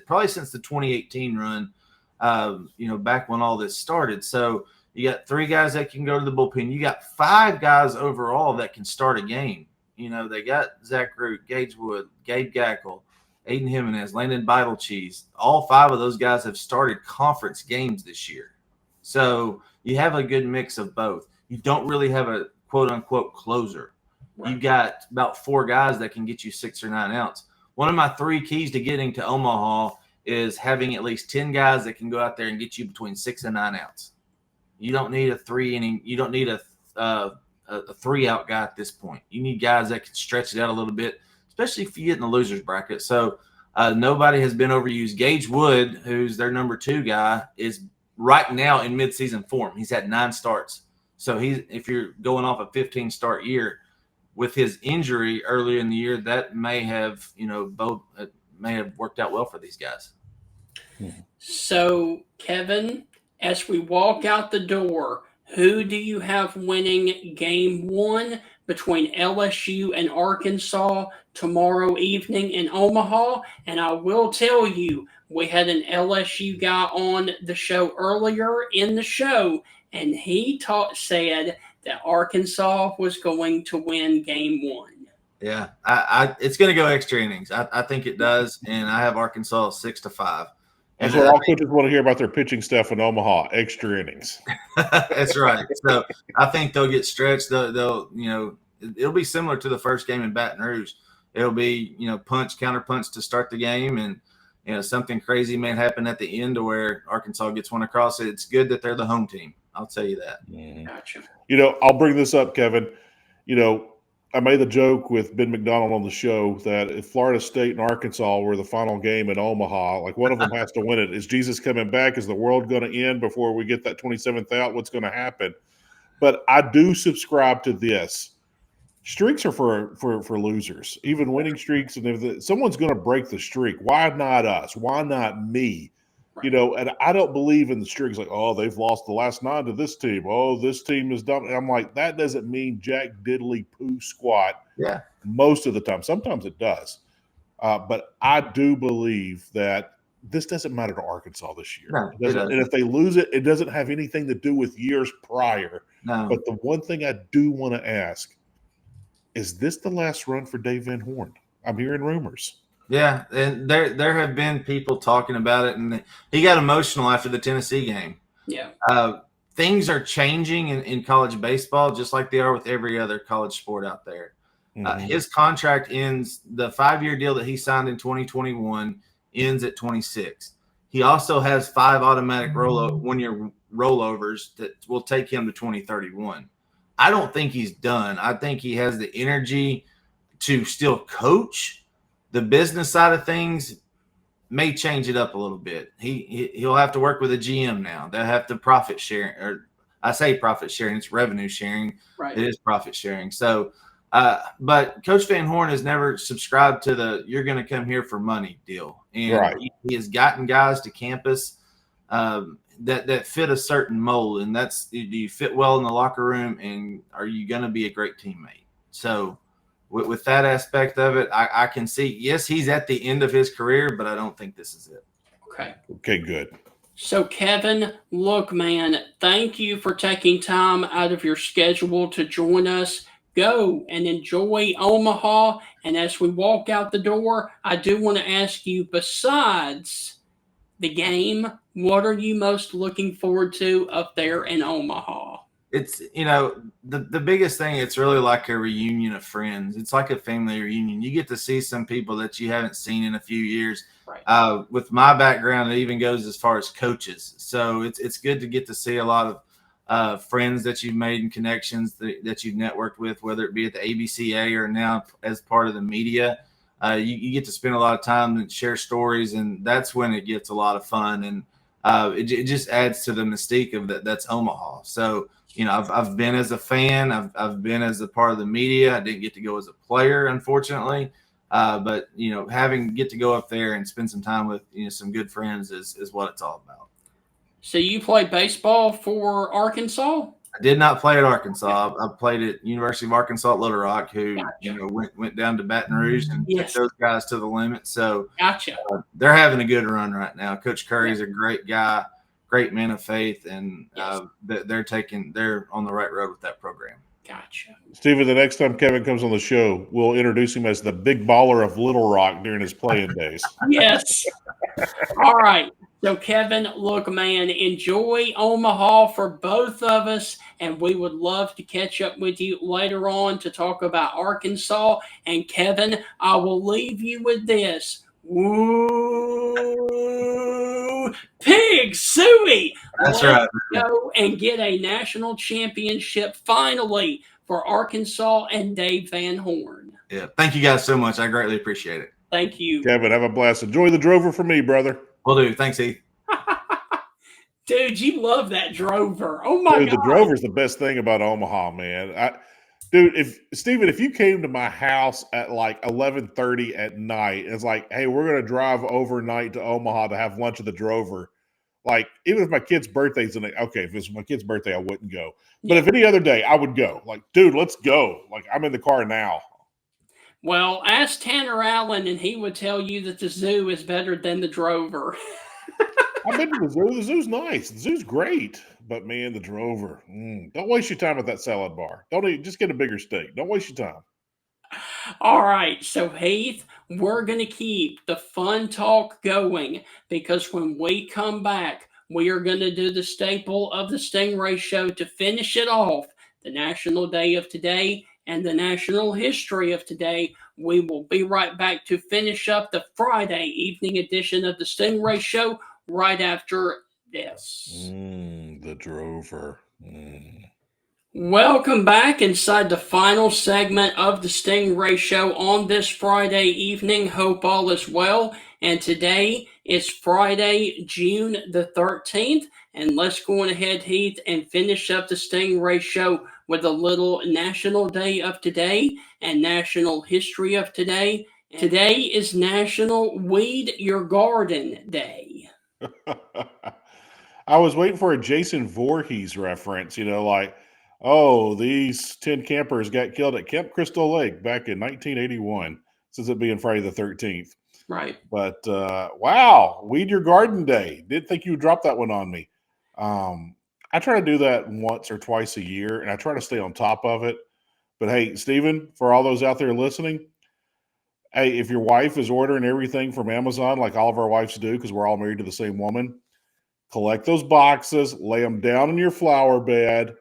probably since the 2018 run, back when all this started. So you got 3 guys that can go to the bullpen. You got 5 guys overall that can start a game. They got Zach Root, Gage Wood, Gabe Gackle, Aiden Jimenez, Landon Cheese. All 5 of those guys have started conference games this year. So you have a good mix of both. You don't really have a quote-unquote closer. Right. You've got about 4 guys that can get you 6 or 9 outs. One of my 3 keys to getting to Omaha is having at least 10 guys that can go out there and get you between 6 and 9 outs. You don't need a 3 inning. You don't need a 3 out guy at this point. You need guys that can stretch it out a little bit, especially if you get in the losers bracket. So nobody has been overused. Gage Wood, who's their number 2 guy, is right now in midseason form. He's had 9 starts. So if you're going off a 15-start year, with his injury earlier in the year, that may have worked out well for these guys.
So, Kevin, as we walk out the door, who do you have winning game 1 between LSU and Arkansas tomorrow evening in Omaha? And I will tell you, we had an LSU guy on the show earlier in the show, and he said that Arkansas was going to win game 1.
Yeah, it's going to go extra innings. I think it does, and I have Arkansas 6-5.
That's what all coaches want to hear about their pitching staff in Omaha: extra innings.
That's right. So I think they'll get stretched. They'll it'll be similar to the first game in Baton Rouge. It'll be counter punch to start the game, and something crazy may happen at the end to where Arkansas gets one across. It's good that they're the home team. I'll tell you that.
Gotcha.
I'll bring this up, Kevin. I made the joke with Ben McDonald on the show that if Florida State and Arkansas were the final game in Omaha, like one of them has to win it. Is Jesus coming back? Is the world going to end before we get that 27th out? What's going to happen? But I do subscribe to this. Streaks are for losers, even winning streaks. And if someone's going to break the streak, why not us? Why not me?
Right.
And I don't believe in the streaks like, oh, they've lost the last 9 to this team. Oh, this team is dumb. And I'm like, that doesn't mean jack diddly poo squat.
Yeah.
Most of the time. Sometimes it does. But I do believe that this doesn't matter to Arkansas this year.
No,
It doesn't. And if they lose it, it doesn't have anything to do with years prior.
No.
But the one thing I do want to ask, is this the last run for Dave Van Horn? I'm hearing rumors.
Yeah, and there have been people talking about it, and he got emotional after the Tennessee game.
Yeah.
Things are changing in college baseball, just like they are with every other college sport out there.
Mm-hmm.
His contract ends, the 5-year deal that he signed in 2021 ends at 26. He also has 5 automatic 1-year rollovers that will take him to 2031. I don't think he's done. I think he has the energy to still coach. The business side of things may change it up a little bit. He'll have to work with a GM now. They'll have to profit share, or I say profit sharing, it's revenue sharing.
Right.
It is profit sharing. So, but Coach Van Horn has never subscribed to the "you're going to come here for money" deal, and
Right.
he has gotten guys to campus that fit a certain mold, and that's, do you fit well in the locker room, and are you going to be a great teammate? So. With that aspect of it, I can see, yes, he's at the end of his career, but I don't think this is it.
Okay, good.
So, Kevin, look, man, thank you for taking time out of your schedule to join us. Go and enjoy Omaha. And as we walk out the door, I do want to ask you, besides the game, what are you most looking forward to up there in Omaha?
It's, the biggest thing, it's really like a reunion of friends. It's like a family reunion. You get to see some people that you haven't seen in a few years.
Right.
With my background, it even goes as far as coaches. So it's good to get to see a lot of friends that you've made and connections that you've networked with, whether it be at the ABCA or now as part of the media. You get to spend a lot of time and share stories, and that's when it gets a lot of fun. And it just adds to the mystique of that's Omaha. So, I've been as a fan, I've been as a part of the media. I didn't get to go as a player, unfortunately. But get to go up there and spend some time with some good friends is what it's all about.
So you play baseball for Arkansas?
I did not play at Arkansas. I played at University of Arkansas at Little Rock, who
Gotcha.
went down to Baton Rouge and took those guys to the limit. So
Gotcha.
They're having a good run right now. Coach Curry's a great guy, great man of faith, and they're on the right road with that program.
Gotcha.
Steven, the next time Kevin comes on the show, we'll introduce him as the big baller of Little Rock during his playing days.
Yes. All right. So, Kevin, look, man, enjoy Omaha for both of us, and we would love to catch up with you later on to talk about Arkansas. And, Kevin, I will leave you with this. Woo! Pig suey!
That's
Let's
right.
go and get a national championship finally for Arkansas and Dave Van Horn.
Yeah. Thank you guys so much. I greatly appreciate it.
Thank you.
Kevin, have a blast. Enjoy the Drover for me, brother.
Will do. Thanks, Heath.
Dude, you love that Drover. Oh my
Dude, the
God.
Drover's the best thing about Omaha, man. Dude, if you came to my house at like 11:30 at night, and it's like, hey, we're gonna drive overnight to Omaha to have lunch at the Drover. Like, even if my kid's birthday's okay, if it's my kid's birthday, I wouldn't go. But if any other day, I would go. Like, dude, let's go. Like, I'm in the car now.
Well, ask Tanner Allen, and he would tell you that the zoo is better than the Drover.
I've been to the zoo. The zoo's nice. The zoo's great. But man, the Drover. Don't waste your time at that salad bar. Don't eat, just get a bigger steak. Don't waste your time.
All right, so Heath, we're going to keep the fun talk going because when we come back, we are going to do the staple of the Stingray Show to finish it off, the National Day of Today and the National History of Today. We will be right back to finish up the Friday evening edition of the Stingray Show right after this.
The Drover.
Welcome back inside the final segment of the Stingray Show on this Friday evening. Hope all is well. And today is Friday, June the 13th. And let's go on ahead, Heath, and finish up the Stingray Show with a little National Day of Today and National History of Today. Today is National Weed Your Garden Day.
I was waiting for a Jason Voorhees reference, like, oh, these 10 campers got killed at Camp Crystal Lake back in 1981, since it being Friday the 13th.
Right.
But, wow, Weed Your Garden Day. Didn't think you would drop that one on me. I try to do that once or twice a year, and I try to stay on top of it. But, hey, Stephen, for all those out there listening, hey, if your wife is ordering everything from Amazon like all of our wives do because we're all married to the same woman, collect those boxes, lay them down in your flower bed,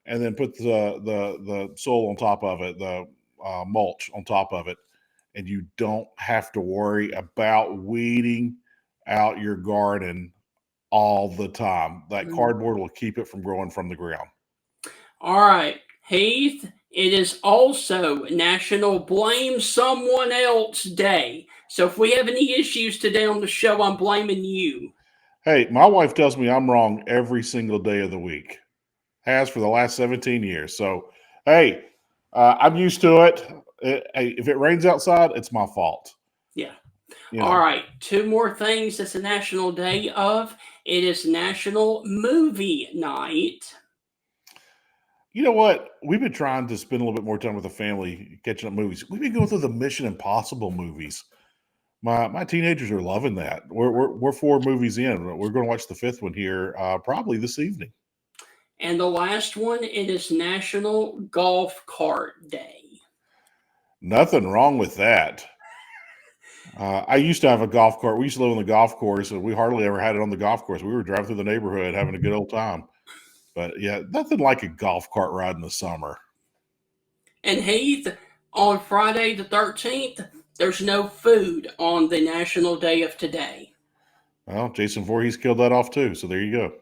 and then put the soil on top of it, the mulch on top of it. And you don't have to worry about weeding out your garden all the time. That cardboard will keep it from growing from the ground. All
right, Heath, it is also National Blame Someone Else Day. So if we have any issues today on the show, I'm blaming you.
Hey, my wife tells me I'm wrong every single day of the week. Has for the last 17 years. So, hey, I'm used to it. If it rains outside, it's my fault.
Yeah. All right. Two more things it's a national day of. It is National Movie Night.
You know what? We've been trying to spend a little bit more time with the family catching up movies. We've been going through the Mission Impossible movies. My teenagers are loving that. We're 4 movies in. We're going to watch the 5th one here probably this evening.
And the last one, it is National Golf Cart Day.
Nothing wrong with that. I used to have a golf cart. We used to live on the golf course, and we hardly ever had it on the golf course. We were driving through the neighborhood having a good old time. But, yeah, nothing like a golf cart ride in the summer. And
Heath, on Friday the 13th, there's no food on the National Day of Today.
Well, Jason Voorhees killed that off too, so there you go.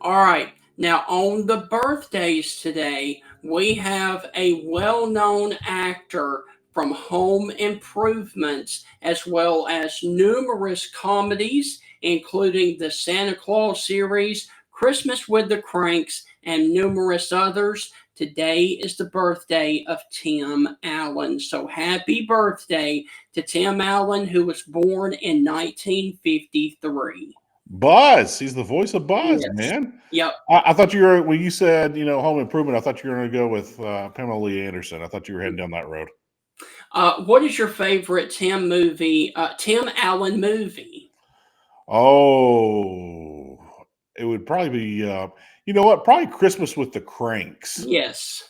All right. Now, on the birthdays today, we have a well-known actor from Home Improvements, as well as numerous comedies, including the Santa Claus series, Christmas with the Cranks, and numerous others. Today is the birthday of Tim Allen. So happy birthday to Tim Allen, who was born in 1953.
Buzz. He's the voice of Buzz,
yes.
Man.
Yep.
I thought you were, when you said, Home Improvement, I thought you were going to go with Pamela Lee Anderson. I thought you were heading down that road.
What is your favorite Tim Allen movie?
Oh, it would probably be, probably Christmas with the Cranks.
Yes.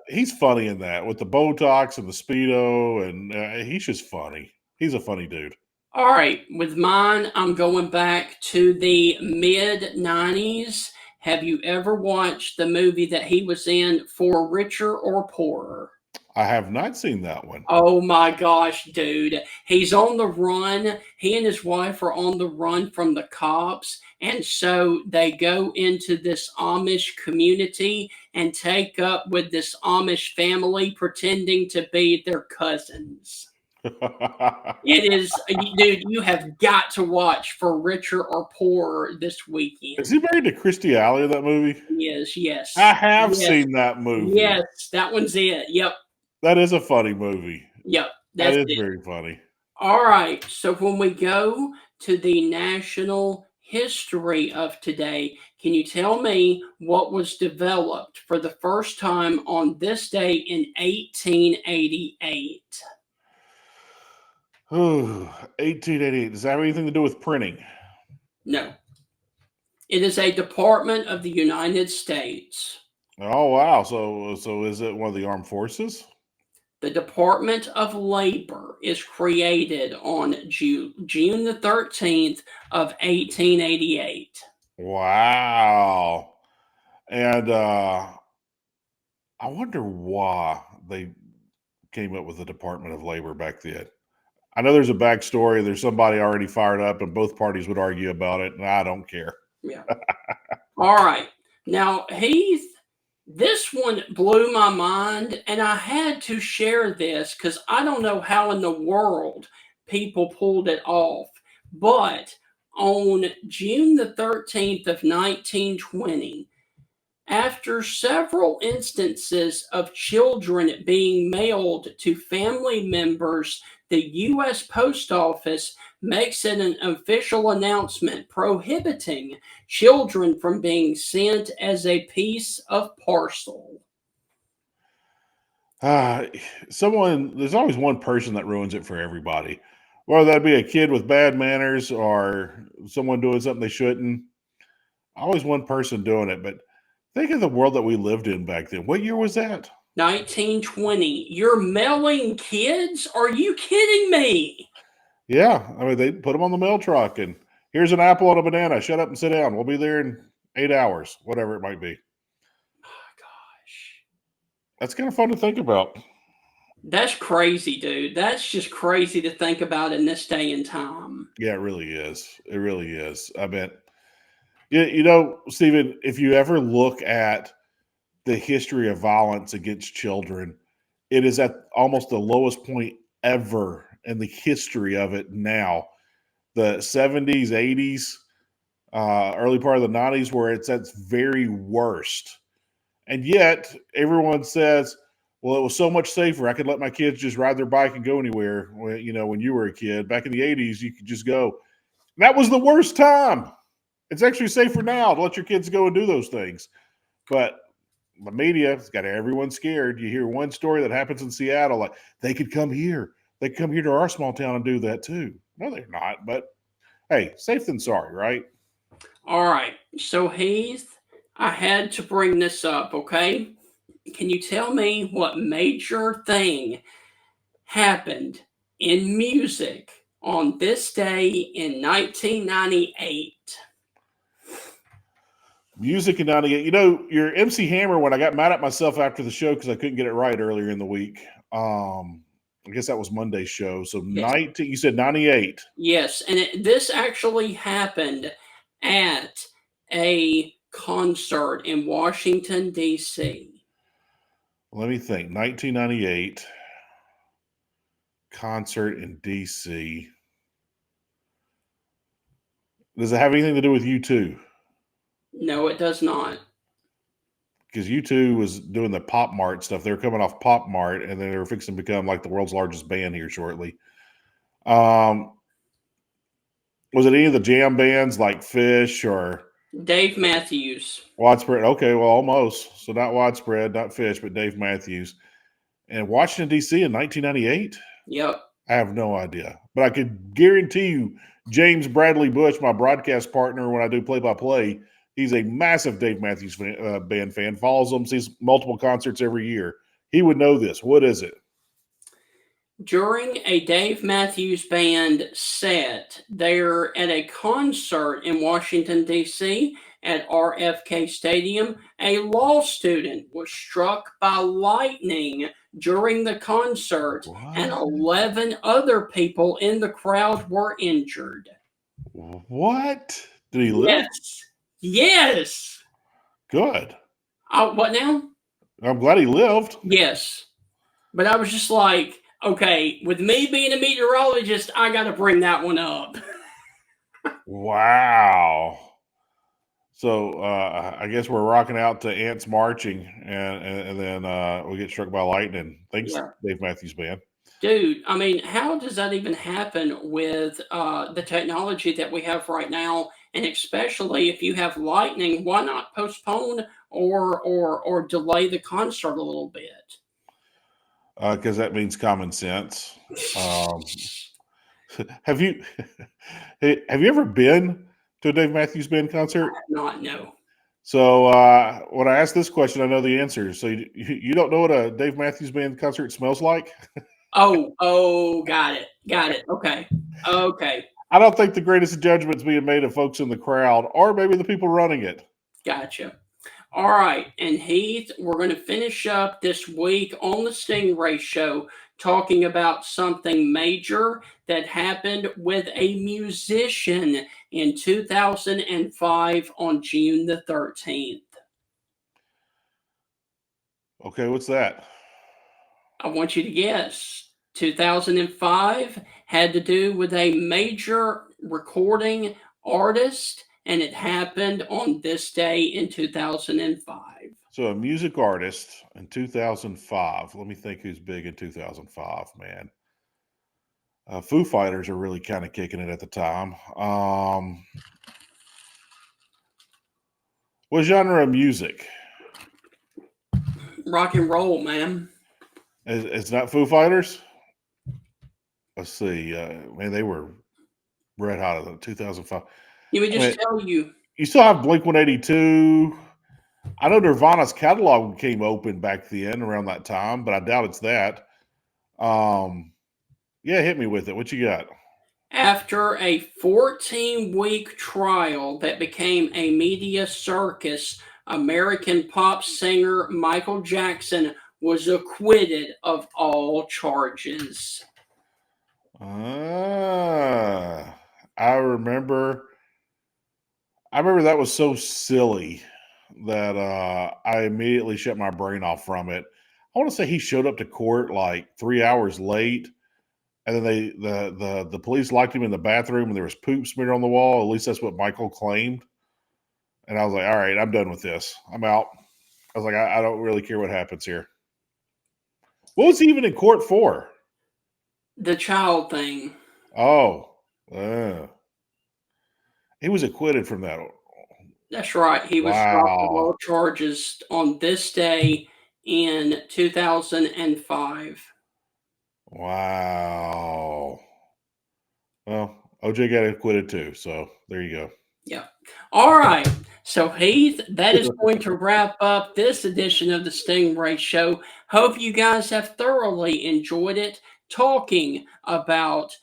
He's funny in that with the Botox and the Speedo, and he's just funny. He's a funny dude.
All right, with mine, I'm going back to the mid-90s. Have you ever watched the movie that he was in, For Richer or Poorer?
I have not seen that one.
Oh my gosh, dude. He's on the run. He and his wife are on the run from the cops. And so they go into this Amish community and take up with this Amish family pretending to be their cousins. It is, dude, you have got to watch For Richer or Poorer this weekend.
Is he married to Christy Alley in that movie?
Yes.
I have
Yes.
seen that movie.
Yes, that one's it. Yep.
That is a funny movie.
Yep.
That
That's
is
it.
very funny.
All right. So when we go to the national history of today, can you tell me what was developed for the first time on this day in 1888?
Ooh, 1888. Does that have anything to do with printing?
No. It is a department of the United States.
Oh, wow. So is it one of the armed forces?
The Department of Labor is created on June the 13th of 1888.
Wow. And I wonder why they came up with the Department of Labor back then. I know there's a backstory. There's somebody already fired up, and both parties would argue about it, and I don't care.
Yeah. All right. Now, Heath, this one blew my mind, and I had to share this because I don't know how in the world people pulled it off. But on June the 13th of 1920, after several instances of children being mailed to family members, the U.S. Post Office makes it an official announcement prohibiting children from being sent as a piece of parcel.
There's always one person that ruins it for everybody. Whether that be a kid with bad manners or someone doing something they shouldn't. Always one person doing it, but think of the world that we lived in back then. What year was that?
1920. You're mailing kids? Are you kidding me?
Yeah. I mean, they put them on the mail truck and here's an apple and a banana. Shut up and sit down. We'll be there in 8 hours, whatever it might be.
Oh, gosh.
That's kind of fun to think about.
That's crazy, dude. That's just crazy to think about in this day and time.
Yeah, it really is. It really is. I bet. You know, Stephen, if you ever look at the history of violence against children, it is at almost the lowest point ever in the history of it now. The 70s, 80s, early part of the 90s, where it's at its very worst. And yet, everyone says, well, it was so much safer. I could let my kids just ride their bike and go anywhere. When you were a kid. Back in the 80s, you could just go. That was the worst time. It's actually safer now to let your kids go and do those things. But the media has got everyone scared. You hear one story that happens in Seattle, like they could come here. They could come here to our small town and do that too. No, they're not. But hey, safe than sorry, right?
All right. So, Heath, I had to bring this up, okay? Can you tell me what major thing happened in music on this day in 1998?
Music in 98. You know, your MC Hammer, when I got mad at myself after the show because I couldn't get it right earlier in the week. I guess that was Monday's show. So
Yes.
you said 98.
Yes, and this actually happened at a concert in Washington, D.C.
Let me think. 1998 concert in DC. Does it have anything to do with U2?
No, it does not.
Because U2 was doing the Pop Mart stuff. They were coming off Pop Mart, and then they were fixing to become like the world's largest band here shortly. Was it any of the jam bands like Fish or
Dave Matthews?
Widespread? Okay, well, almost. So not Widespread, not Fish, but Dave Matthews. And Washington, D.C. in 1998?
Yep.
I have no idea. But I could guarantee you James Bradley Bush, my broadcast partner when I do play-by-play, he's a massive Dave Matthews band fan, follows them, sees multiple concerts every year. He would know this. What is it?
During a Dave Matthews Band set, they're at a concert in Washington, D.C. at RFK Stadium. A law student was struck by lightning during the concert, and
What?
11 other people in the crowd were injured.
What? Did he live?
Yes. Yes.
Good.
What now?
I'm glad he lived.
Yes. But I was just like, okay, with me being a meteorologist, I got to bring that one up.
Wow. So I guess we're rocking out to ants marching, and then we get struck by lightning. Thanks,
Yeah.
Dave Matthews Band.
Dude, I mean, how does that even happen with the technology that we have right now? And especially if you have lightning, why not postpone or delay the concert a little bit?
Because that means common sense. Have you ever been to a Dave Matthews Band concert?
Not no.
So when I ask this question, I know the answer. So you don't know what a Dave Matthews Band concert smells like?
Oh, got it. Okay.
I don't think the greatest judgment's being made of folks in the crowd or maybe the people running it.
Gotcha. All right. And Heath, we're going to finish up this week on the Stingray Show talking about something major that happened with a musician in 2005 on June the 13th.
Okay, what's that?
I want you to guess. 2005 had to do with a major recording artist, and it happened on this day in 2005.
So a music artist in 2005. Let me think who's big in 2005, man. Foo Fighters are really kind of kicking it at the time. What genre of music?
Rock and roll, man.
It's not Foo Fighters? Let's see. Man, they were red hot in 2005.
Let me just
I mean,
tell you.
You still have Blink 182. I know Nirvana's catalog came open back then around that time, but I doubt it's that. Yeah, hit me with it. What you got?
After a 14-week trial that became a media circus, American pop singer Michael Jackson was acquitted of all charges.
I remember that was so silly that I immediately shut my brain off from it. I want to say he showed up to court like 3 hours late, and then the police locked him in the bathroom, and there was poop smeared on the wall. At least that's what Michael claimed. And I was like, all right, I'm done with this. I'm out. I was like, I don't really care what happens here. What was he even in court for?
The child thing.
Oh, he was acquitted from that.
That's right. He was dropped of all charges on this day in 2005.
Wow. Well, OJ got acquitted too, so there you go.
Yeah. All right. So, Heath, that is going to wrap up this edition of the Stingray Show. Hope you guys have thoroughly enjoyed it talking about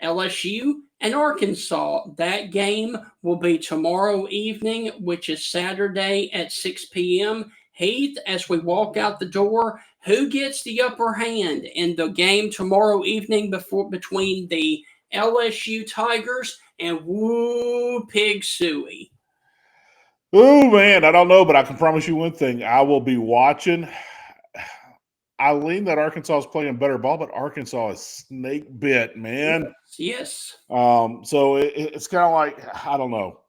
LSU and Arkansas. That game will be tomorrow evening, which is Saturday at 6 p.m. Heath, as we walk out the door, who gets the upper hand in the game tomorrow evening between the LSU Tigers and Woo Pig Suey?
Oh man, I don't know, but I can promise you one thing: I will be watching. I lean that Arkansas is playing better ball, but Arkansas is snake bit, man.
Yes.
So it's kind of like, I don't know.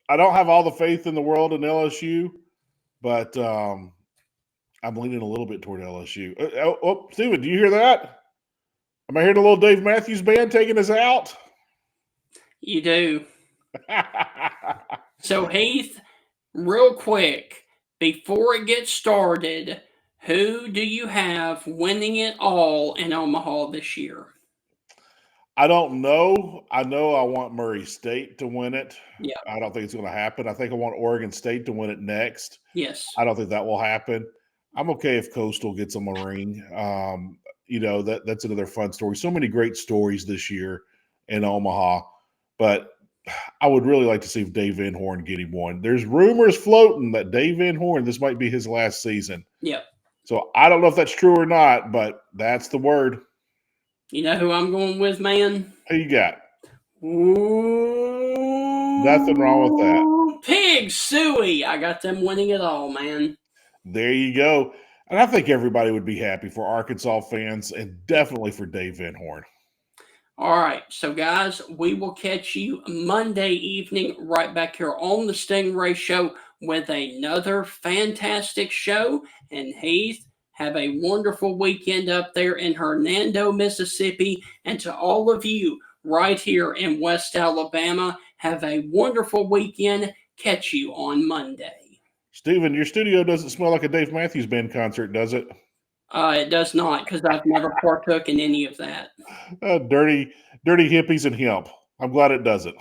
I don't have all the faith in the world in LSU, but I'm leaning a little bit toward LSU. Steven, do you hear that? Am I hearing a little Dave Matthews Band taking us out?
You do. So, Heath, real quick, before it gets started, who do you have winning it all in Omaha this year?
I don't know. I know I want Murray State to win it.
Yeah.
I don't think it's going to happen. I think I want Oregon State to win it next.
Yes.
I don't think that will happen. I'm okay if Coastal gets them a ring. That's another fun story. So many great stories this year in Omaha, but I would really like to see if Dave Van Horn get him one. There's rumors floating that Dave Van Horn, this might be his last season.
Yeah.
So I don't know if that's true or not, but that's the word.
You know who I'm going with, man?
Who you got?
Ooh,
Nothing wrong with that.
Pig Suey. I got them winning it all, man.
There you go. And I think everybody would be happy for Arkansas fans and definitely for Dave Van Horn.
All right, so guys, we will catch you Monday evening right back here on the Stingray Show with another fantastic show. And Heath, have a wonderful weekend up there in Hernando, Mississippi. And to all of you right here in West Alabama, have a wonderful weekend. Catch you on Monday.
Stephen, your studio doesn't smell like a Dave Matthews Band concert, does it?
It does not, because I've never partook in any of that.
Dirty hippies and hemp. I'm glad it doesn't.